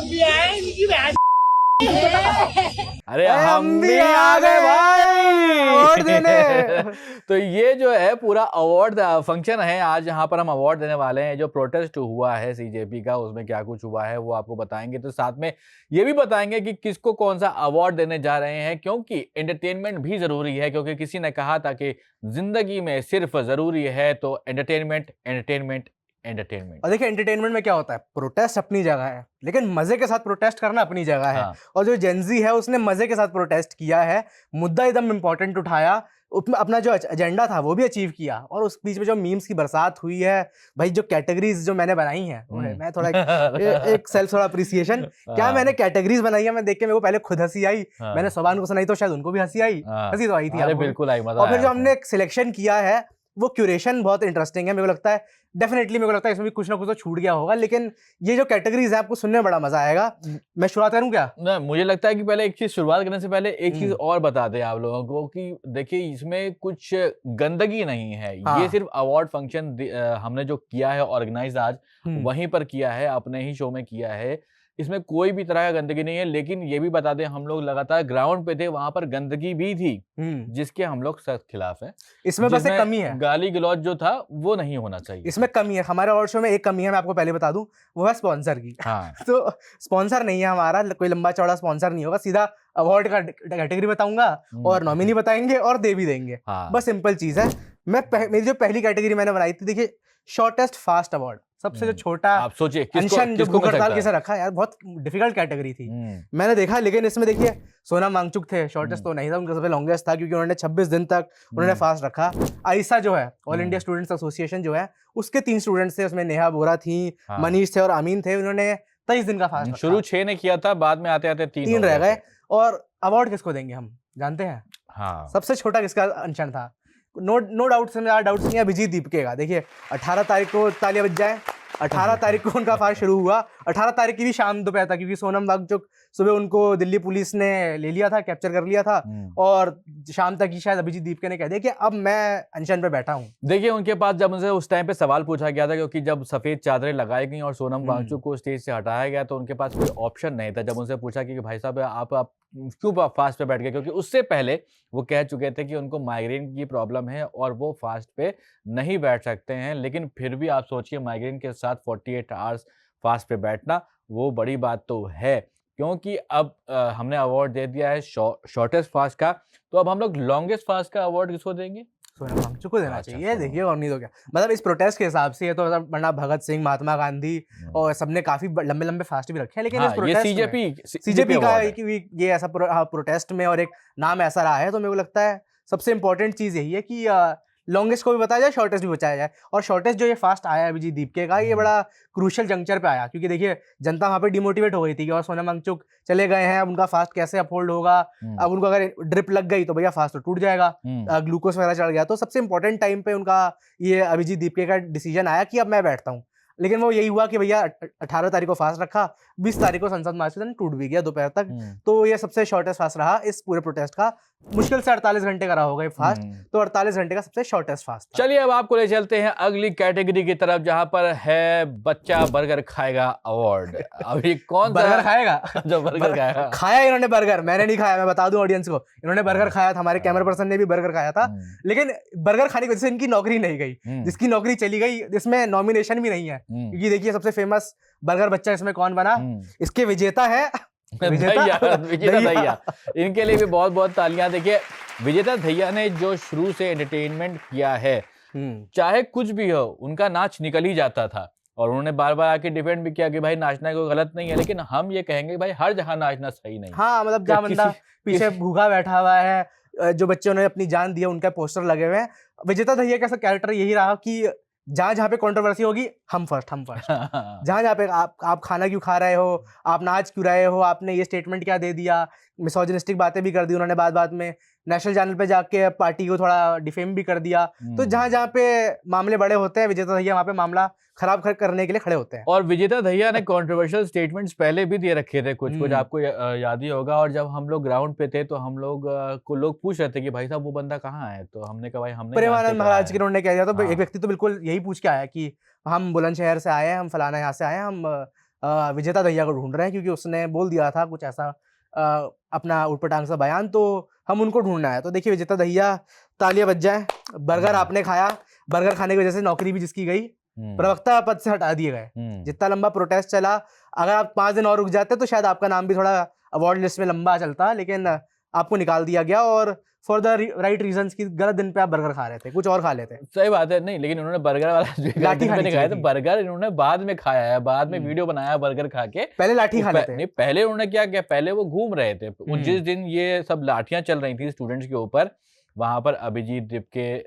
भी आए इनकी बहन। अरे हम भी आ गए भाई अवार्ड देने। तो ये जो है पूरा अवार्ड फंक्शन है आज, यहाँ पर हम अवार्ड देने वाले हैं। जो प्रोटेस्ट हुआ है सीजेपी का, उसमें क्या कुछ हुआ है वो आपको बताएंगे। तो साथ में ये भी बताएंगे कि किसको कौन सा अवार्ड देने जा रहे हैं, क्योंकि एंटरटेनमेंट भी जरूरी है। क्योंकि किसी ने कहा था कि जिंदगी में सिर्फ जरूरी है तो एंटरटेनमेंट एंटरटेनमेंट एंटरटेनमेंट। और देखिए एंटरटेनमेंट में क्या होता है, प्रोटेस्ट अपनी जगह है, लेकिन मजे के साथ प्रोटेस्ट करना अपनी जगह है। हाँ। और जो जेंजी है उसने मजे के साथ प्रोटेस्ट किया है, मुद्दा एकदम इंपॉर्टेंट उठाया, अपना जो एजेंडा था वो भी अचीव किया। और उस बीच में जो मीम्स की बरसात हुई है भाई, जो कैटेगरीज जो मैंने बनाई हैं, मैं थोड़ा एक सेल्फ थोड़ा अप्रिसिएशन, क्या मैंने कैटेगरीज बनाई है, मैं देख के मेरे को पहले खुद हंसी आई। मैंने सोबान को सुनाई तो शायद उनको भी हंसी आई, हंसी तो आई थी। अरे बिल्कुल आई, मजा और फिर आया जो था। हमने सिलेक्शन किया है वो क्यूरेशन बहुत इंटरेस्टिंग है। मेरे को लगता है डेफिनेटली, मेरे को लगता है इसमें भी कुछ ना कुछ तो छूट गया होगा, लेकिन ये जो कैटेगरीज है आपको सुनने में बड़ा मजा आएगा। मैं शुरुआत करूं क्या? ना, मुझे लगता है कि पहले एक चीज शुरुआत करने से पहले एक चीज और बता दें आप लोगों को कि देखिए इसमें कुछ गंदगी नहीं है। हाँ। ये सिर्फ अवार्ड फंक्शन हमने जो किया है ऑर्गेनाइज आज वहीं पर किया है, अपने ही शो में किया है। इसमें कोई भी तरह का गंदगी नहीं है। लेकिन ये भी बता दें, हम लोग लगातार ग्राउंड पे थे, वहां पर गंदगी भी थी जिसके हम लोग सख्त खिलाफ हैं। इसमें बस एक कमी है, गाली गलौज जो था वो नहीं होना चाहिए। इसमें कमी है हमारे अवार्ड शो में, एक कमी है मैं आपको पहले बता दूं, वो है स्पॉन्सर की। हाँ। तो स्पॉन्सर नहीं है हमारा, कोई लंबा चौड़ा स्पॉन्सर नहीं होगा, सीधा अवार्ड का कैटेगरी बताऊंगा और नॉमिनी बताएंगे और दे भी देंगे। हाँ। बस सिंपल चीज है। मेरी जो पहली कैटेगरी मैंने बनाई थी, देखिए शॉर्टेस्ट फास्ट अवार्ड, सबसे जो छोटा आप सोचिए अनशन जो भूख हड़ताल किसे रखा यार, बहुत डिफिकल्ट कैटेगरी थी मैंने देखा। लेकिन इसमें देखिए सोनम वांगचुक थे, शॉर्टेस्ट तो नहीं था, उनका सबसे लॉन्गेस्ट था क्योंकि उन्होंने 26 दिन तक उन्होंने फास्ट रखा। आयशा जो है, ऑल इंडिया स्टूडेंट्स एसोसिएशन जो है, उसके 3 स्टूडेंट्स थे, उसमें नेहा बोरा थी, मनीष थे और अमीन थे। उन्होंने 23 दिन का फास्ट रखा। शुरू 6 ने किया था, बाद में आते आते 3 रह गए। और अवार्ड किसको देंगे हम जानते हैं? हाँ। सबसे छोटा किसका अनशन था? नो डाउट से मेरा डाउट नहीं है, अभिजीत दीपके का। देखिए 18 तारीख को तालियां बज जाए, 18 तारीख को उनका फास्ट शुरू हुआ। 18 तारीख की भी शाम दोपहर था, क्योंकि सोनम वांगचुक सुबह उनको दिल्ली पुलिस ने ले लिया था, कैप्चर कर लिया था, और शाम तक ही शायद अभिजीत दीपके ने कह दिया कि अब मैं अनशन पे बैठा हूँ। देखिए उनके पास जब उनसे उस टाइम पे सवाल पूछा गया था, क्योंकि जब सफेद चादरें लगाई गई और सोनम वांगचुक को स्टेज से हटाया गया, तो उनके पास कोई ऑप्शन नहीं था। जब उनसे पूछा कि भाई साहब आप क्यों फास्ट पे बैठ गए, क्योंकि उससे पहले वो कह चुके थे कि उनको माइग्रेन की प्रॉब्लम है और वो फास्ट पे नहीं बैठ सकते हैं। लेकिन फिर भी आप सोचिए, माइग्रेन के साथ 48 आवर्स फास्ट पे बैठना वो बड़ी बात तो है। क्योंकि अब हमने अवार्ड दे दिया है शॉर्टेस्ट फास्ट का, तो अब हम लोग लॉन्गेस्ट फास्ट का अवार्ड किसको देंगे? सोनम वांगचुक को देना चाहिए। देखिए और नहीं तो क्या, मतलब इस प्रोटेस्ट के हिसाब से ये तो वरना भगत सिंह, महात्मा गांधी और सबने काफी लंबे लंबे फास्ट भी रखे हैं। लेकिन हाँ, इस प्रोटेस्ट सीजेपी का ये ऐसा प्रोटेस्ट में और एक नाम ऐसा रहा है, तो मेरे को लगता है सबसे इंपॉर्टेंट चीज यही है कि लॉन्गेस्ट को भी बताया जाए, शॉर्टेस्ट भी बताया जाए। और शॉर्टेस्ट जो ये फास्ट आया है अभिजीत दीपके का, ये बड़ा क्रूशियल जंक्चर पे आया, क्योंकि देखिए जनता वहां पे डिमोटिवेट हो गई थी और सोनम वांगचुक चले गए हैं, अब उनका फास्ट कैसे अपहोल्ड होगा। अब उनको अगर ड्रिप लग गई तो भैया फास्ट तो टूट जाएगा, ग्लूकोज वगैरह चढ़ गया। तो सबसे इंपॉर्टेंट टाइम पे उनका ये अभिजीत दीपके का डिसीजन आया कि अब मैं बैठता हूँ। लेकिन वो यही हुआ कि भैया 18 तारीख को फास्ट रखा, 20 तारीख को संसद मार्च टूट भी गया दोपहर तक। तो ये सबसे शॉर्टेस्ट फास्ट रहा इस पूरे प्रोटेस्ट का। मुश्किल से 48 घंटे का रहा होगा ये फास्ट, तो 48 घंटे का सबसे शॉर्टेस्ट फास्ट। चलिए अब आपको ले चलते हैं अगली कैटेगरी की तरफ, जहां पर है बच्चा बर्गर खाएगा अवार्ड। अभी कौन बर्गर खाएगा? जो बर्गर खाएगा, खाया इन्होंने बर्गर, मैंने नहीं खाया, मैं बता दूं ऑडियंस को, इन्होंने बर्गर खाया था, हमारे कैमरा पर्सन ने भी बर्गर खाया था। लेकिन बर्गर खाने की वजह से इनकी नौकरी नहीं गई, जिसकी नौकरी चली गई, इसमें नॉमिनेशन भी नहीं है। क्योंकि देखिए सबसे फेमस बर्गर बच्चा इसमें कौन बना, इसके विजेता है विजेता दहिया। इनके लिए भी बहुत बहुत तालियां। देखिए विजेता दहिया ने जो शुरू से एंटरटेनमेंट किया है, चाहे कुछ भी हो, उनका नाच निकल ही जाता था। और उन्होंने बार बार आके डिफेंड भी किया कि भाई नाचना कोई गलत नहीं है, लेकिन हम ये कहेंगे भाई हर जगह नाचना सही नहीं। हाँ, मतलब जहाँ बंदा पीछे भूखा बैठा हुआ है, जो बच्चों ने अपनी जान दी है, उनका पोस्टर लगे हुए हैं। विजेता दहिया का कैरेक्टर यही रहा कि जहाँ जहाँ पे कंट्रोवर्सी होगी हम फर्स्ट जहाँ जहाँ पे आप खाना क्यों खा रहे हो, आप नाच क्यों रहे हो, आपने ये स्टेटमेंट क्या दे दिया, मिसोजिनिस्टिक बातें भी कर दी उन्होंने बात में, नेशनल चैनल पे जाके पार्टी को थोड़ा डिफेम भी कर दिया। तो जहाँ जहाँ पे मामले बड़े होते हैं, विजेता दहिया वहाँ पे मामला खराब करने के लिए खड़े होते हैं। और विजेता दहिया ने कंट्रोवर्शियल स्टेटमेंट्स पहले भी दे रखे थे कुछ आपको याद ही होगा। और जब हम लोग ग्राउंड पे थे तो हम लोग को लोग पूछ रहे थे कि भाई साहब वो बंदा कहाँ है, तो हमने कहा भाई हमने प्रेमानंद महाराज की उन्होंने कह दिया। तो एक व्यक्ति तो बिल्कुल यही पूछ के आया कि हम बुलंदशहर से आए हैं, हम फलाना यहाँ से आए हैं, हम विजेता दहिया को ढूंढ रहे हैं, क्योंकि उसने बोल दिया था कुछ ऐसा अपना उटपटांग सा बयान, तो हम उनको ढूंढना है। तो देखिए विजेता दहिया, तालियां बज जाए। बर्गर आपने खाया, बर्गर खाने की वजह से नौकरी भी जिसकी गई, प्रवक्ता पद से हटा दिए गए। जितना लंबा प्रोटेस्ट चला, अगर आप 5 दिन और रुक जाते तो शायद आपका नाम भी थोड़ा अवार्ड लिस्ट में लंबा चलता, लेकिन आपको निकाल दिया गया, और फॉर द राइट रीजंस की गलत दिन पे आप बर्गर खा रहे थे, कुछ और खा लेते। सही बात है, नहीं लेकिन उन्होंने बर्गर वाला लाठी नहीं खाया, तो बर्गर इन्होंने बाद में खाया है, बाद में वीडियो बनाया बर्गर खा के, पहले लाठी खा लेते। नहीं पहले उन्होंने क्या किया, पहले वो घूम रहे थे, जिस दिन ये सब लाठियां चल रही थी स्टूडेंट्स के ऊपर, वहां पर अभिजीत दीपके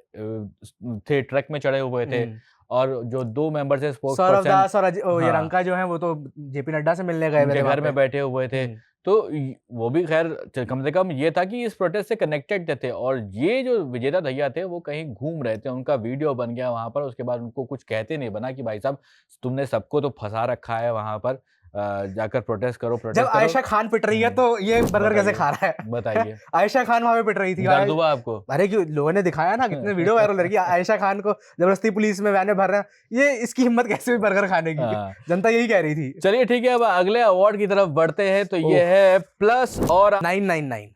थे, ट्रक में चढ़े हुए थे, और जो 2 मेंबर से स्पोर्ट्स सौरभ दास और ये रंका जो है वो तो जेपी नड्डा से मिलने गए घर में बैठे हुए थे। तो वो भी खैर कम से कम ये था कि इस प्रोटेस्ट से कनेक्टेड थे, और ये जो विजेता दहिया थे वो कहीं घूम रहे थे, उनका वीडियो बन गया वहां पर। उसके बाद उनको कुछ कहते नहीं बना कि भाई साहब तुमने सबको तो फंसा रखा है वहां पर, जाकर प्रोटेस्ट करो। जब आयशा खान पिट रही है तो ये बर्गर कैसे खा रहा है? बताइए। आयशा खान वहां पे पिट रही थी, दर्द हुआ आपको? अरे क्यों, लोगों ने दिखाया ना, कितने वीडियो वायरल हो रही है, आयशा खान को जबरदस्ती पुलिस में वैन में भर रहे हैं, ये इसकी हिम्मत कैसे हुई बर्गर खाने की? जनता यही कह रही थी। चलिए ठीक है, अब अगले अवार्ड की तरफ बढ़ते हैं। तो ये है प्लस और 999।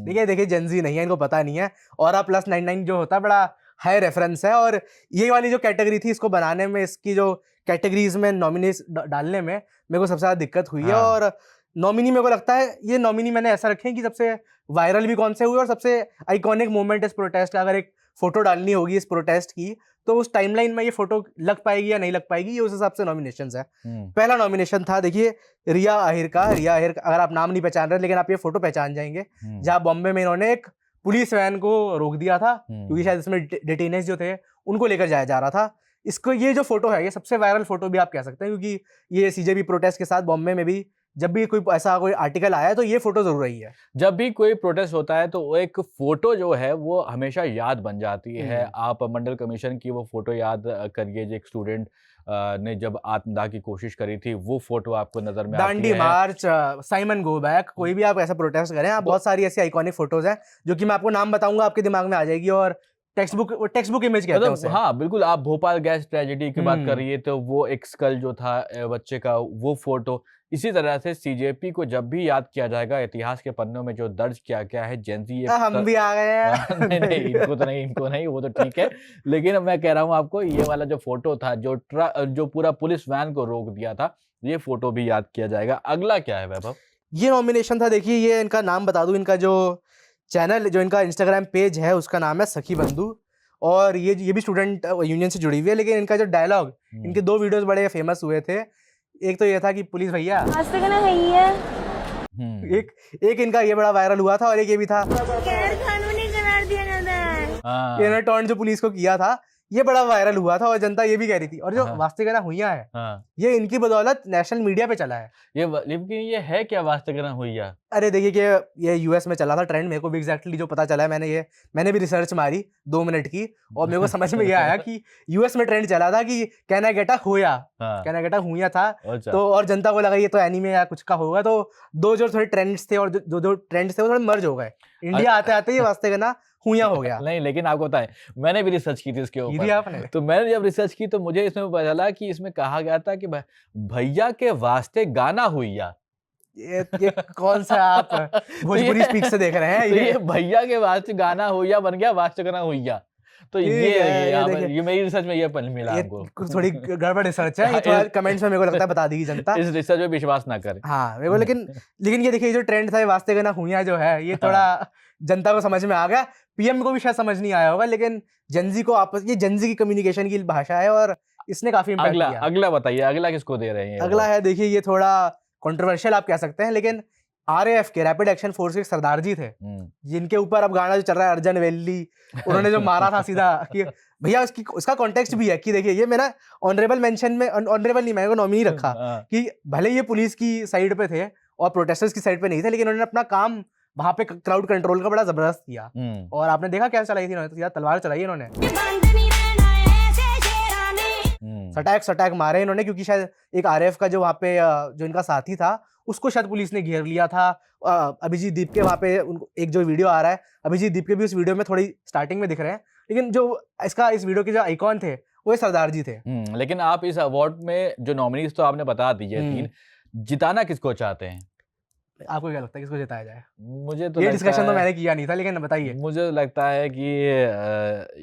देखिए जेंजी नहीं है, इनको पता नहीं है, और प्लस 99 जो होता है बड़ा हाई रेफरेंस है, और ये वाली जो कैटेगरी थी इसको बनाने में, इसकी जो कैटेगरीज में नॉमिनीज डालने में मेरे को सबसे ज्यादा दिक्कत हुई है। और नॉमिनी मेरे को लगता है ये नॉमिनी मैंने ऐसा रखे हैं कि सबसे वायरल भी कौन से हुए और सबसे आइकॉनिक मोमेंट इस प्रोटेस्ट का। अगर एक फोटो डालनी होगी इस प्रोटेस्ट की, तो उस टाइमलाइन में ये फोटो लग पाएगी या नहीं लग पाएगी, ये उस हिसाब से नॉमिनेशंस है। पहला नॉमिनेशन था, देखिए रिया आहिर का। रिया आहिर, अगर आप नाम नहीं पहचान रहे लेकिन आप ये फोटो पहचान जाएंगे, जहाँ बॉम्बे में इन्होंने एक पुलिस वैन को रोक दिया था, क्योंकि शायद इसमें डिटेनेस जो थे उनको लेकर जाया जा रहा था। इसको ये जो फोटो है ये सबसे वायरल फोटो भी आप कह सकते हैं, क्योंकि ये सीजेबी प्रोटेस्ट के साथ बॉम्बे में भी जब भी कोई ऐसा कोई आर्टिकल आया है तो ये फोटो जरूर रही है। जब भी कोई प्रोटेस्ट होता है तो एक फोटो जो है वो हमेशा याद बन जाती है। आप मंडल कमीशन की वो फोटो याद करिए, जो एक स्टूडेंट ने जब आत्मदाह की कोशिश करी थी, वो फोटो आपको नजर में आती है। दांडी मार्च, साइमन गो बैक, कोई भी आप ऐसा प्रोटेस्ट करें, आप बहुत सारी ऐसी आइकॉनिक फोटोज हैं जो कि मैं आपको नाम बताऊंगा, आपके दिमाग में आ जाएगी, और टेक्स्ट बुक इमेज कहते हैं उसे। हाँ बिल्कुल, आप भोपाल गैस ट्रेजेडी की बात कर रही है तो वो एक स्कल जो था बच्चे का, वो फोटो। इसी तरह से सीजेपी को जब भी याद किया जाएगा, इतिहास के पन्नों में जो दर्ज किया गया है जेंजी, हम भी आ गए हैं। नहीं इनको नहीं, वो तो ठीक है, लेकिन मैं कह रहा हूँ आपको ये वाला जो फोटो था, जो पूरा पुलिस वैन को रोक दिया था, ये फोटो भी याद किया जाएगा। अगला क्या है वैभव? ये नॉमिनेशन था, देखिए ये इनका नाम बता दूं, इनका जो चैनल, जो इनका इंस्टाग्राम पेज है उसका नाम है सखी बंधु, और ये भी स्टूडेंट यूनियन से जुड़ी हुई है। लेकिन इनका जो डायलॉग, इनके 2 वीडियोस बड़े फेमस हुए थे। एक तो ये था कि पुलिस भैया एक इनका ये बड़ा वायरल हुआ था, और एक ये भी था इन्होंने टॉन्ट जो पुलिस को किया था, ये बड़ा वायरल हुआ था, और जनता ये भी कह रही थी। और जो वास्तविकता हुइया है, ये इनकी बदौलत नेशनल मीडिया पे चला है। लेकिन ये है क्या वास्तविकता हुइया? अरे देखिए कि ये यूएस में चला था ट्रेंड, मेरे को भी एग्जैक्टली जो पता चला है, मैंने भी रिसर्च मारी 2 मिनट की, और मेरे को समझ में ये आया कि यूएस में ट्रेंड चला था कि कहना गेटा हुइया था। तो और जनता को लगा ये तो एनीमे या कुछ का होगा, तो 2 जो थोड़े ट्रेंड्स थे, और जो ट्रेंड्स थे वो थोड़े मर्ज हो गए। इंडिया आते आते ये वास्तविकता हुइया हो गया। नहीं लेकिन आपको बताएं, मैंने भी रिसर्च की थी इसके ऊपर। आपने? तो मैंने जब रिसर्च की तो मुझे इसमें पता चला कि इसमें कहा गया था कि भैया के वास्ते गाना हुइया। ये कौन सा आप भोजपुरी स्पीक से देख रहे हैं? ये भैया के वास्ते गाना हुइया बन गया वास्ते गाना हुइया। तो ये मेरी रिसर्च में ये मिला हमको। थोड़ी गड़बड़ रिसर्च है, ये थोड़ा कमेंट्स में मेरे को लगता है बता देगी जनता। इस रिसर्च में विश्वास ना करे। हाँ मेरे को, लेकिन ये देखिए जो ट्रेंड था वास्ते गाना हुइया जो है, ये थोड़ा जनता को समझ में आ गया, पीएम को भी शायद समझ नहीं आया होगा, लेकिन जेंजी को ये जेंजी की कम्युनिकेशन की भाषा है, और इसने काफी इम्पैक्ट किया। अगला बताइए, अगला किसको दे रहे हैं? अगला है, देखिए ये थोड़ा कंट्रोवर्शियल आप कह सकते हैं, लेकिन आरएएफ के रैपिड एक्शन फोर्स के सरदार जी थे, जिनके ऊपर अब गाना जो चल रहा है अर्जन वेल्ली, उन्होंने जो मारा था सीधा, कि भैया उसका कॉन्टेक्स्ट भी है कि देखिए ये मेरा ऑनरेबल मेंशन में, ऑनरेबल नहीं, मैंने को नॉमिनी रखा कि भले ये पुलिस की साइड पे थे और प्रोटेस्टर्स की साइड पे नहीं थे, लेकिन उन्होंने अपना काम वहां पे क्राउड कंट्रोल का बड़ा जबरदस्त किया। और आपने देखा क्या चलाई थी इन्होंने, तलवार चलाई इन्होंने, सटैक मारे इन्होंने, क्योंकि शायद एक आरएएफ का जो वहाँ पे जो इनका साथी था उसको शायद पुलिस ने घेर लिया था। अभिजीत दीप के वहाँ पे एक जो वीडियो आ रहा है, अभिजीत दीप के भी उस वीडियो में थोड़ी स्टार्टिंग में दिख रहे हैं, लेकिन जो इस वीडियो के जो आइकॉन थे वो सरदार जी थे। लेकिन आप इस अवार्ड में जो नॉमिनीज तो आपने बता दीजिए 3, जिताना किसको चाहते हैं? आपको क्या लगता है किसको जिताया जाए? मुझे तो ये लगता डिस्कशन तो है, मैंने किया नहीं था, लेकिन बताइए। मुझे लगता है कि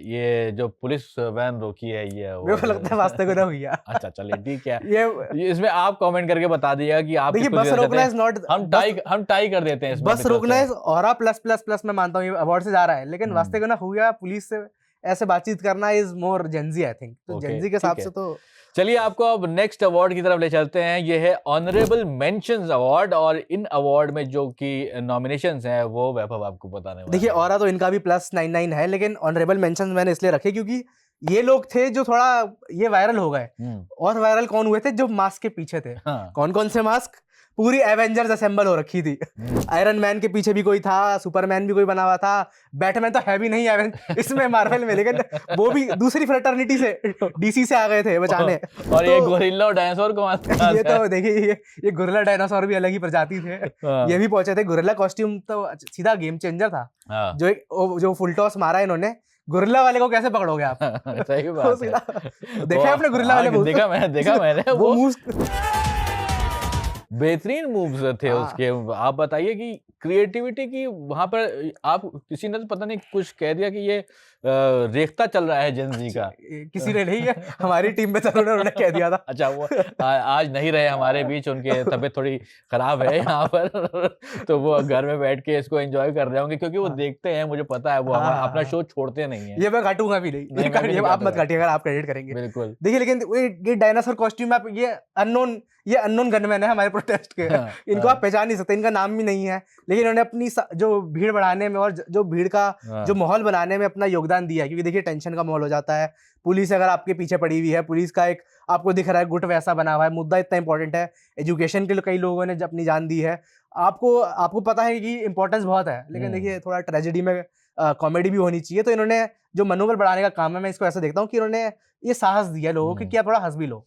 ये जो पुलिस वैन रोकी है ये मेरे को लगता है वास्ते को ना भैया। अच्छा चलिए ठीक है, ये इसमें आप कमेंट करके बता दीजिएगा कि आप देखिए, किसको बस जिताना रोकना चाहते इज हैं। नॉट हम टाई कर देते हैं इसमें। बस रोकना इज और प्लस प्लस प्लस मैं मानता हूँ ये अवार्ड से जा रहा है, लेकिन वास्ते को ना हुआ पुलिस से ऐसे बातचीत करना is more Gen Z I think. तो जेंजी के हिसाब से तो चलिए आपको अब नेक्स्ट अवार्ड की तरफ ले चलते हैं। ये है ऑनरेबल मेंशंस अवार्ड, और इन अवार्ड में जो कि नॉमिनेशंस हैं वो वैभव आपको बताने वाला देखिए, है। और तो इनका भी +99 है, लेकिन ऑनरेबल मेंशंस मैंने इसलिए रखे क्योंकि ये लोग थे जो थोड़ा ये वायरल हो गए। और वायरल कौन हुए थे? जो मास्क के पीछे थे। कौन कौन से मास्क? पूरी एवेंजर्स असेंबल हो रखी थी। आयरन मैन के पीछे भी कोई था, सुपरमैन भी कोई बना हुआ था, बैटमैन तो है भी नहीं इसमें मार्वल में, लेकिन वो भी दूसरी फ्रेटर्निटी से डीसी से आ गए थे बचाने। और ये गोरिल्ला और डायनासोर को ये तो देखिए, ये गोरिल्ला डायनासोर भी अलग ही प्रजाति थे। ये भी पहुंचे थे। गोरिल्ला कॉस्ट्यूम तो सीधा गेम चेंजर था। जो फुल टॉस मारा इन्होंने, गोरिल्ला वाले को कैसे पकड़ोगे आप? सही बात है। देखा आपने गोरिल्ला वाले? देखा मैंने वो बेहतरीन मूव्स थे उसके। आप बताइए कि क्रिएटिविटी की वहां पर आप किसी ने तो पता नहीं कुछ कह दिया कि ये रेखता चल रहा है जेनजी का। किसी ने नहीं है, हमारी टीम में था, उन्होंने कह दिया था। अच्छा, वो आज नहीं रहे हमारे बीच, उनके तबीयत थोड़ी खराब है यहाँ पर तो वो घर में बैठ के इसको एंजॉय कर रहे होंगे, क्योंकि वो देखते हैं, मुझे पता है वो अपना शो छोड़ते नहीं है। ये मैं काटूंगा भी नहीं, आप मत काटिए अगर आप क्रेडिट करेंगे। बिल्कुल। देखिए, लेकिन ये डायनासोर कॉस्ट्यूम आप ये अननोन गनमैन है हमारे प्रोटेस्ट के। इनको आप पहचान नहीं सकते, इनका नाम भी नहीं है, लेकिन इन्होंने अपनी जो भीड़ बढ़ाने में और जो भीड़ का जो माहौल बनाने में अपना योगदान दिया है। क्योंकि देखिए, टेंशन का माहौल हो जाता है, पुलिस अगर आपके पीछे पड़ी हुई है, पुलिस का एक आपको दिख रहा है गुट वैसा बना हुआ है, मुद्दा इतना इंपॉर्टेंट है, एजुकेशन के लिए कई लोगों ने अपनी जान दी है। आपको पता है कि इंपॉर्टेंस बहुत है, लेकिन देखिए थोड़ा ट्रेजेडी में कॉमेडी भी होनी चाहिए। तो इन्होंने जो मनोबल बढ़ाने का काम है, मैं इसको ऐसा देखता हूँ कि इन्होंने ये साहस दिया लोगों को कि आप थोड़ा हंस भी लो।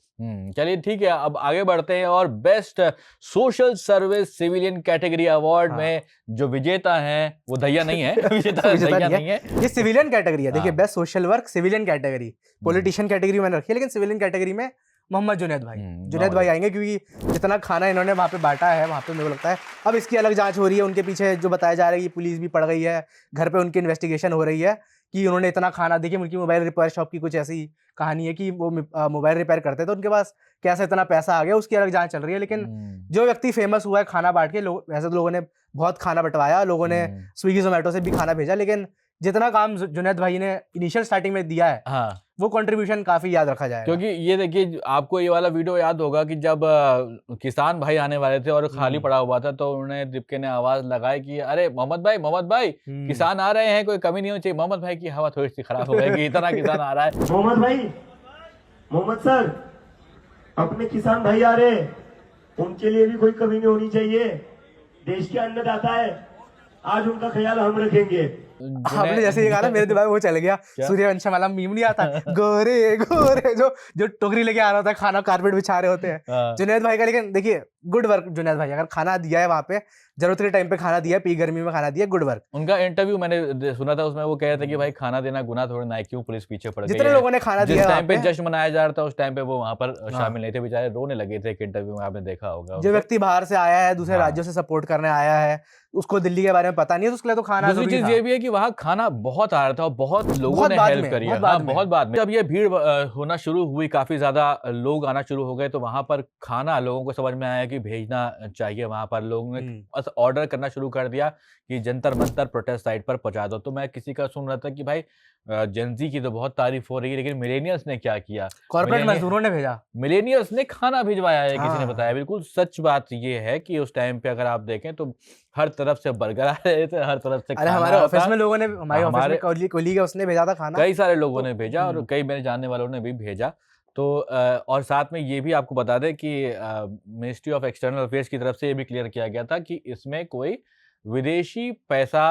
चलिए ठीक है, अब आगे बढ़ते हैं और best social service civilian category award में जो विजेता हैं वो दहिया नहीं है। विजेता दहिया नहीं है, ये सिविलियन कैटेगरी है। देखिए, best social work civilian category, politician category मैंने रखी है, लेकिन सिविलियन कैटेगरी में मोहम्मद जुनैद भाई आएंगे, क्योंकि जितना खाना इन्होंने वहाँ पे बांटा है, वहाँ पे मेरे को लगता है अब इसकी अलग जांच हो रही है। उनके पीछे जो बताया जा रहा है कि पुलिस भी पड़ गई है, घर पे उनकी इन्वेस्टिगेशन हो रही है कि उन्होंने इतना खाना। देखिए, उनकी मोबाइल रिपेयर शॉप की कुछ ऐसी कहानी है कि वो मोबाइल रिपेयर करते थे, उनके पास कैसे इतना पैसा आ गया, उसकी अलग जांच चल रही है। लेकिन जो व्यक्ति फेमस हुआ है खाना बांट के, वैसे तो लोगों ने बहुत खाना बंटवाया, लोगों ने स्विगी जोमेटो से भी खाना भेजा, लेकिन जितना काम जुनैद भाई ने इनिशियल स्टार्टिंग में दिया है, वो कंट्रीब्यूशन काफी याद रखा जाएगा। क्योंकि ये देखिए, आपको ये वाला वीडियो याद होगा कि जब किसान भाई आने वाले थे और खाली पड़ा हुआ था, तो उन्होंने दीपके ने आवाज लगाई कि अरे मोहम्मद भाई किसान आ रहे हैं, कोई कमी नहीं होनी चाहिए। मोहम्मद भाई की हवा थोड़ी सी खराब हो गई कि इतना किसान आ रहा है। मोहम्मद सर, अपने किसान भाई आ रहे, उनके लिए भी कोई कमी नहीं होनी चाहिए। देश के अन्नदाता है, आज उनका ख्याल हम रखेंगे। आपने जैसे ये कहा ना, मेरे दिमाग में वो चल गया, सूर्यवंशम वाला मीम नहीं आता, गोरे गोरे जो टोकरी लेके आ रहा होता है, खाना कारपेट बिछा रहे होते हैं, जुनैद भाई का। लेकिन देखिए, गुड वर्क जुनैद भाई, अगर खाना दिया है वहाँ पे, जरूरत के टाइम पे खाना दिया, पी गर्मी में खाना दिया, गुड वर्क। उनका इंटरव्यू मैंने सुना था, उसमें वो कह रहे थे कि भाई खाना देना गुनाह थोड़ा ना है, क्यों पुलिस पीछे पड़ गई है। जितने लोगों ने खाना दिया, जिस टाइम पे जश्न मनाया जा रहा था, उस टाइम पे वो वहाँ पर शामिल नहीं थे, बेचारे रोने लगे थे। एक इंटरव्यू में आपने देखा होगा, जो व्यक्ति बाहर से आया है, दूसरे राज्यों से सपोर्ट करने आया है, उसको दिल्ली के बारे में पता नहीं है, तो उसके लिए तो खाना। दूसरी चीज ये भी है कि वहाँ खाना बहुत आ रहा था और बहुत लोगों ने हेल्प करी है। बहुत बाद में जब ये भीड़ होना शुरू हुई, काफी ज्यादा लोग आना शुरू हो गए, तो वहां पर खाना लोगों को समझ में आया कि भेजना चाहिए। वहां पर लोगों ने ऑर्डर करना शुरू कर दिया कि जंतर मंतर प्रोटेस्ट साइट पर पहुंचा दो। तो मैं किसी का सुन रहा था कि भाई जेनजी की तो बहुत तारीफ हो रही है, लेकिन मिलेनियल्स ने क्या किया? कॉर्पोरेट मजदूरों ने भेजा, मिलेनियल्स ने खाना भिजवाया है। किसी ने बताया, बिल्कुल सच बात ये है कि उस टाइम पे अगर आप देखें तो हर तरफ से बर्गर आ रहे थे, हर तरफ से। अरे हमारे ऑफिस में लोगों ने, हमारे ऑफिस में कोलीग है, उसने भेजा था खाना, कई सारे लोगों ने भेजा और कई मेरे जानने वालों ने भी भेजा। तो और साथ में ये भी आपको बता दें कि मिनिस्ट्री ऑफ एक्सटर्नल अफेयर्स की तरफ से ये भी क्लियर किया गया था कि इसमें कोई विदेशी पैसा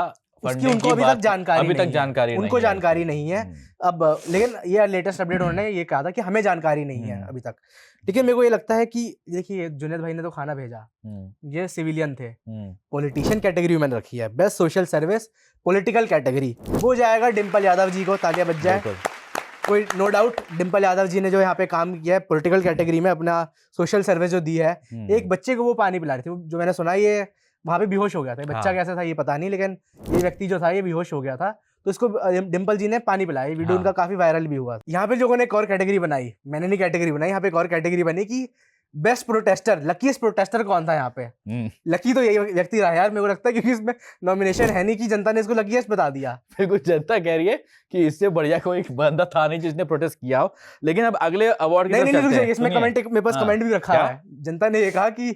उनको अभी तक जानकारी नहीं है। अब लेकिन ये लेटेस्ट अपडेट उन्होंने ये कहा था कि हमें जानकारी नहीं है अभी तक। लेकिन मेरे को ये लगता है कि देखिए, जुनैद भाई ने तो खाना भेजा, ये सिविलियन थे। पॉलिटिशियन कैटेगरी मैंने रखी है, best social service political category, वो जाएगा डिम्पल यादव जी को, तालियां बज जाए। कोई नो डाउट डिम्पल यादव जी ने जो यहाँ पे काम किया है पॉलिटिकल कैटेगरी में, अपना सोशल सर्विस जो दी है, एक बच्चे को वो पानी पिला रही थी, जो मैंने सुना ये वहाँ पे बेहोश हो गया था। बच्चा कैसा था ये पता नहीं, लेकिन ये व्यक्ति जो था ये बेहोश हो गया था, तो इसको डिम्पल जी ने पानी पिलाया। ये वीडियो उनका काफी वायरल भी हुआ। यहाँ पे लोगों ने एक और कैटेगरी बनाई, मैंने नहीं कैटेगरी बनाई, यहाँ पे एक और कैटेगरी बनी कि बेस्ट प्रोटेस्टर, लकीस्ट प्रोटेस्टर कौन था यहाँ पे। लकी तो यही व्यक्ति रहा यार, मेरे को लगता है, क्योंकि इसमें नॉमिनेशन है नहीं कि जनता ने इसको लकीस्ट बता दिया। बिल्कुल, जनता कह रही है कि इससे बढ़िया कोई बंदा था नहीं जिसने प्रोटेस्ट किया हो। लेकिन अब अगले अवार्ड की तरफ चलते हैं। इसमें कमेंट, मेरे पास कमेंट भी रखा है। जनता ने ये कहा कि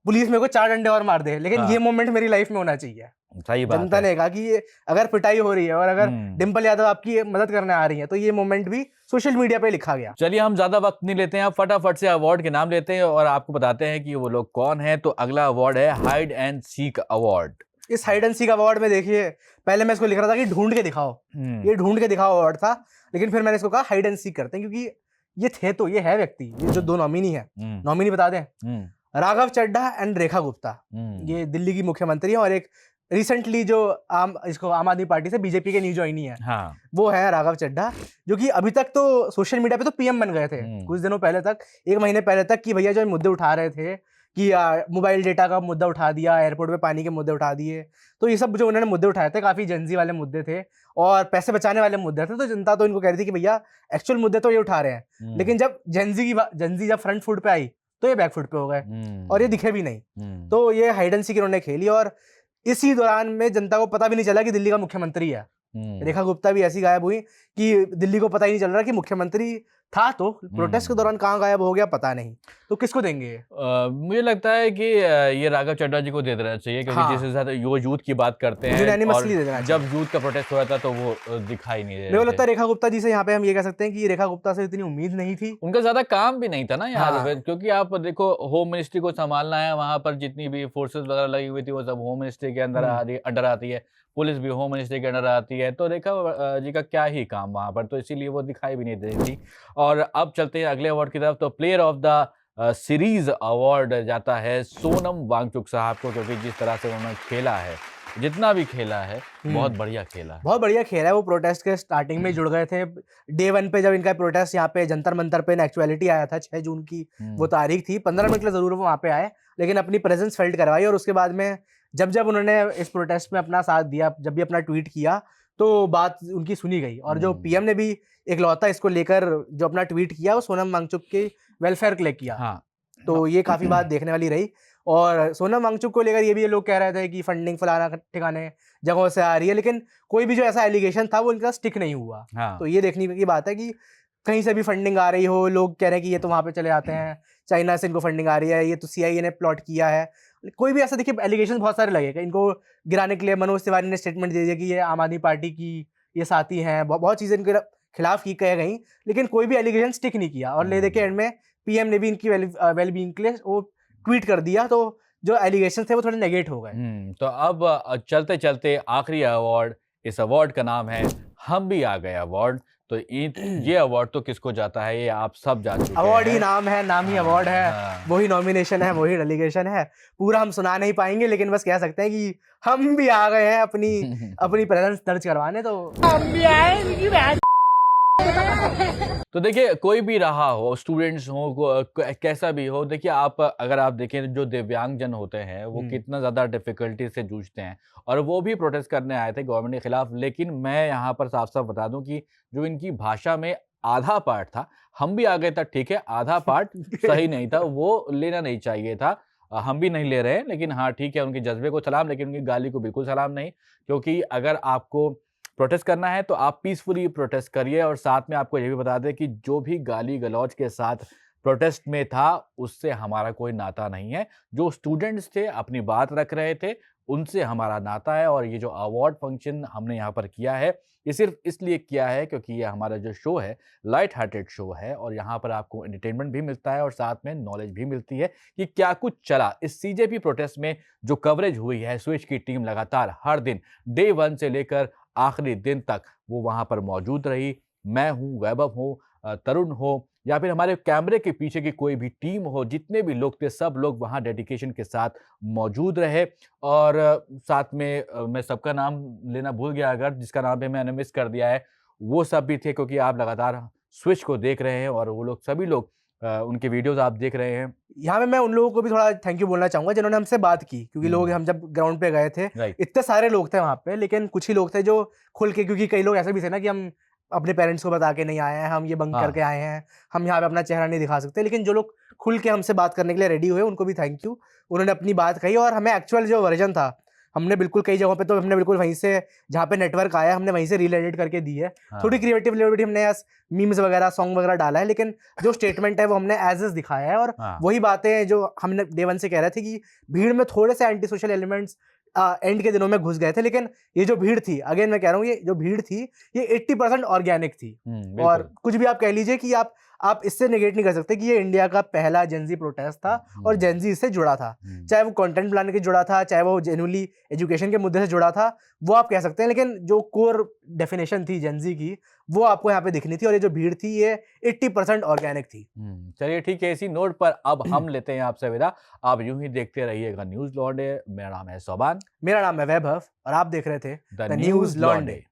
पुलिस मेरे को 4 डंडे और मार दे, लेकिन ये मोमेंट मेरी लाइफ में होना चाहिए। सही बात जनता ने कहा कि ये अगर पिटाई हो रही है और अगर डिम्पल यादव आपकी मदद करने आ रही है, तो ये मोमेंट भी सोशल मीडिया पे लिखा गया। चलिए हम ज्यादा वक्त नहीं लेते हैं, फटाफट से अवार्ड के नाम लेते हैं और आपको बताते हैं कि वो लोग कौन है। तो अगला अवार्ड है हाइड एंड सीक अवार्ड। इस हाइड एंड सीक अवार्ड में देखिए, पहले मैं इसको लिख रहा था कि ढूंढ के दिखाओ, ये ढूंढ के दिखाओ अवार्ड था, लेकिन फिर मैंने इसको कहा हाइड एंड सीक करते हैं, क्योंकि ये थे तो ये है व्यक्ति, ये जो 2 नॉमिनी है, नॉमिनी बता दें, राघव चड्ढा एंड रेखा गुप्ता। ये दिल्ली की मुख्यमंत्री है और एक रिसेंटली जो आम आदमी पार्टी से बीजेपी के न्यू ज्वाइनी है, वो है राघव चड्ढा, जो कि अभी तक तो सोशल मीडिया पे तो पीएम बन गए थे कुछ दिनों पहले तक, 1 महीने पहले तक, कि भैया जो मुद्दे उठा रहे थे कि मोबाइल डेटा का मुद्दा उठा दिया, एयरपोर्ट पे पानी के मुद्दे उठा दिए, तो ये सब जो उन्होंने मुद्दे उठाए थे काफी जेंजी वाले मुद्दे थे और पैसे बचाने वाले मुद्दे थे। तो जनता तो इनको कह रही थी कि भैया एक्चुअल मुद्दे तो ये उठा रहे हैं, लेकिन जब जेंजी जब फ्रंट फुट पे आई तो ये बैक फुट पे हो गए और ये दिखे भी नहीं। तो ये हाइड एंड सीक इन्होंने खेली और इसी दौरान में जनता को पता भी नहीं चला कि दिल्ली का मुख्यमंत्री है। रेखा गुप्ता भी ऐसी गायब हुई कि दिल्ली को पता ही नहीं चल रहा कि मुख्यमंत्री था, तो प्रोटेस्ट के दौरान कहाँ गायब हो गया पता नहीं। तो किसको देंगे? मुझे लगता है कि ये राघव चड्ढा जी को दे देना चाहिए, क्योंकि जिस हिसाब से वो यूथ की बात करते हैं और जब यूथ का प्रोटेस्ट हुआ था तो वो दिखाई नहीं दे रहे। मुझे लगता है रेखा गुप्ता जी से यहाँ पे हम ये कह सकते हैं कि रेखा गुप्ता से इतनी उम्मीद नहीं थी, उनका ज्यादा काम भी नहीं था ना यार, क्योंकि आप देखो होम मिनिस्ट्री को संभालना है, वहां पर जितनी भी फोर्सेस वगैरह लगी हुई थी वो सब होम मिनिस्ट्री के अंडर आती है, पुलिस भी होम मिनिस्ट्री के अंडर आती है, तो रेखा जी का क्या ही काम वहां पर, तो इसीलिए वो दिखाई भी नहीं दे रही थी। और अब चलते हैं अगले अवार्ड की तरफ। तो player of the series award जाता है सोनम वांगचुक साहब को, क्योंकि जिस तरह से उन्होंने खेला है, जितना भी खेला है, बहुत बढ़िया खेला है, बहुत बढ़िया खेला है। वो प्रोटेस्ट के स्टार्टिंग में जुड़ गए थे, डे 1 पे जब इनका प्रोटेस्ट यहाँ पे जंतर मंतर पे एक्चुअलिटी आया था, 6 जून की वो तारीख थी, 15 मिनट के लिए जरूर वो वहाँ पे आए, लेकिन अपनी प्रेजेंस फेल्ट करवाई। और उसके बाद में जब उन्होंने इस प्रोटेस्ट में अपना साथ दिया, जब भी अपना ट्वीट किया, तो बात उनकी सुनी गई। और जो पीएम ने भी एक लौता इसको लेकर जो अपना ट्वीट किया, वो सोनम वांगचुक के वेलफेयर के लिए किया। तो ये काफी बात देखने वाली रही। और सोनम वांगचुक को लेकर ये भी लोग कह रहे थे कि फंडिंग फलाना ठिकाने जगहों से आ रही है, लेकिन कोई भी जो ऐसा एलिगेशन था वो इनका स्टिक नहीं हुआ। तो ये देखने की बात है कि कहीं से भी फंडिंग आ रही हो, लोग कह रहे हैं कि ये तो वहाँ पे चले जाते हैं, चाइना से इनको फंडिंग आ रही है, ये तो CIA ने प्लॉट किया है, कोई भी ऐसा देखिए एलिगेशन बहुत सारे लगेगा इनको गिराने के लिए। मनोज तिवारी ने स्टेटमेंट दे दिया कि ये आम आदमी पार्टी की ये साथी हैं, बहुत चीजें इनके खिलाफ की कह गई, लेकिन कोई भी एलिगेशन स्टिक नहीं किया। और ले दे के एंड में पीएम ने भी इनकी वेलबींग के लिए वो ट्वीट कर दिया, तो जो एलिगेशन थे वो थोड़े नेगेट हो गए। तो अब चलते चलते आखिरी अवार्ड, इस अवार्ड का नाम है हम भी आ गए अवार्ड। तो ये अवार्ड तो किसको जाता है ये आप सब जान चुके हैं। अवार्ड ही नाम है, नाम ही अवार्ड है, वही नॉमिनेशन है, वही डेलीगेशन है। पूरा हम सुना नहीं पाएंगे, लेकिन बस कह सकते हैं कि हम भी आ गए हैं अपनी प्रेजेंस दर्ज करवाने। तो हम भी आए। तो देखिए कोई भी रहा हो, स्टूडेंट्स हो, कैसा भी हो, देखिए अगर आप देखें जो दिव्यांग जन होते हैं वो कितना ज़्यादा डिफिकल्टी से जूझते हैं, और वो भी प्रोटेस्ट करने आए थे गवर्नमेंट के खिलाफ। लेकिन मैं यहाँ पर साफ साफ बता दूं कि जो इनकी भाषा में आधा पार्ट था, हम भी आ गए था, ठीक है, आधा पार्ट सही नहीं था, वो लेना नहीं चाहिए था। हम भी नहीं ले रहे हैं, लेकिन हाँ ठीक है, उनके जज्बे को सलाम, लेकिन उनकी गाली को बिल्कुल सलाम नहीं। क्योंकि अगर आपको प्रोटेस्ट करना है तो आप पीसफुली प्रोटेस्ट करिए। और साथ में आपको ये भी बता दें कि जो भी गाली गलौज के साथ प्रोटेस्ट में था उससे हमारा कोई नाता नहीं है। जो स्टूडेंट्स थे अपनी बात रख रहे थे, उनसे हमारा नाता है। और ये जो अवार्ड फंक्शन हमने यहाँ पर किया है, ये सिर्फ इसलिए किया है क्योंकि ये हमारा जो शो है लाइट हार्टेड शो है, और यहाँ पर आपको एंटरटेनमेंट भी मिलता है और साथ में नॉलेज भी मिलती है कि क्या कुछ चला इस CJP प्रोटेस्ट में। जो कवरेज हुई है, स्विच की टीम लगातार हर दिन डे 1 से लेकर आखिरी दिन तक वो वहाँ पर मौजूद रही। मैं हूँ, वैभव हो, तरुण हो, या फिर हमारे कैमरे के पीछे की कोई भी टीम हो, जितने भी लोग थे सब लोग वहाँ डेडिकेशन के साथ मौजूद रहे। और साथ में मैं सबका नाम लेना भूल गया, अगर जिसका नाम भी मैंने मिस कर दिया है, वो सब भी थे, क्योंकि आप लगातार स्विच को देख रहे हैं और वो लोग सभी लोग उनके वीडियोस आप देख रहे हैं। यहाँ पे मैं उन लोगों को भी थोड़ा थैंक यू बोलना चाहूंगा जिन्होंने हमसे बात की, क्योंकि लोग, हम जब ग्राउंड पे गए थे इतने सारे लोग थे वहाँ पे, लेकिन कुछ ही लोग थे जो खुल के, क्योंकि कई लोग ऐसे भी थे ना कि हम अपने पेरेंट्स को बता के नहीं आए हैं, हम ये बंक करके आए हैं, हम यहाँ पे अपना चेहरा नहीं दिखा सकते, लेकिन जो लोग खुल के हमसे बात करने के लिए रेडी हुए उनको भी थैंक यू। उन्होंने अपनी बात कही और हमें एक्चुअल जो वर्जन था, हमने बिल्कुल कई जगहों पे तो हमने बिल्कुल वहीं से, जहाँ पे नेटवर्क आया हमने वहीं से रील एडिट करके दी है। थोड़ी क्रिएटिव लेवल हमने मीम्स वगैरह, सॉन्ग वगैरह डाला है, लेकिन जो स्टेटमेंट है वो हमने एज इज दिखाया है। और वही बातें जो हमने डे वन से कह रहे थे कि भीड़ में थोड़े से एंटी सोशल एलिमेंट्स एंड के दिनों में घुस गए थे, लेकिन ये जो भीड़ थी, अगेन मैं कह रहा हूँ, ये जो भीड़ थी ये 80% ऑर्गेनिक थी। और कुछ भी आप कह लीजिए कि आप इससे नेगेट नहीं कर सकते कि ये इंडिया का पहला जेनजी प्रोटेस्ट था और जेनजी इससे जुड़ा था, चाहे वो कंटेंट बनाने के जुड़ा था, चाहे वो जेन्युइनली एजुकेशन के मुद्दे से जुड़ा था, वो आप कह सकते हैं, लेकिन जो कोर डेफिनेशन थी जेनजी की वो आपको यहाँ पे दिखनी थी। और ये जो भीड़ थी ये 80% ऑर्गेनिक थी। चलिए ठीक है, इसी नोट पर अब हम लेते हैं आपसे विदा। आप यूं ही देखते रहिएगा न्यूज लॉन्डे। मेरा नाम है सोबान, मेरा नाम है वैभव और आप देख रहे थे द न्यूज लॉन्डे।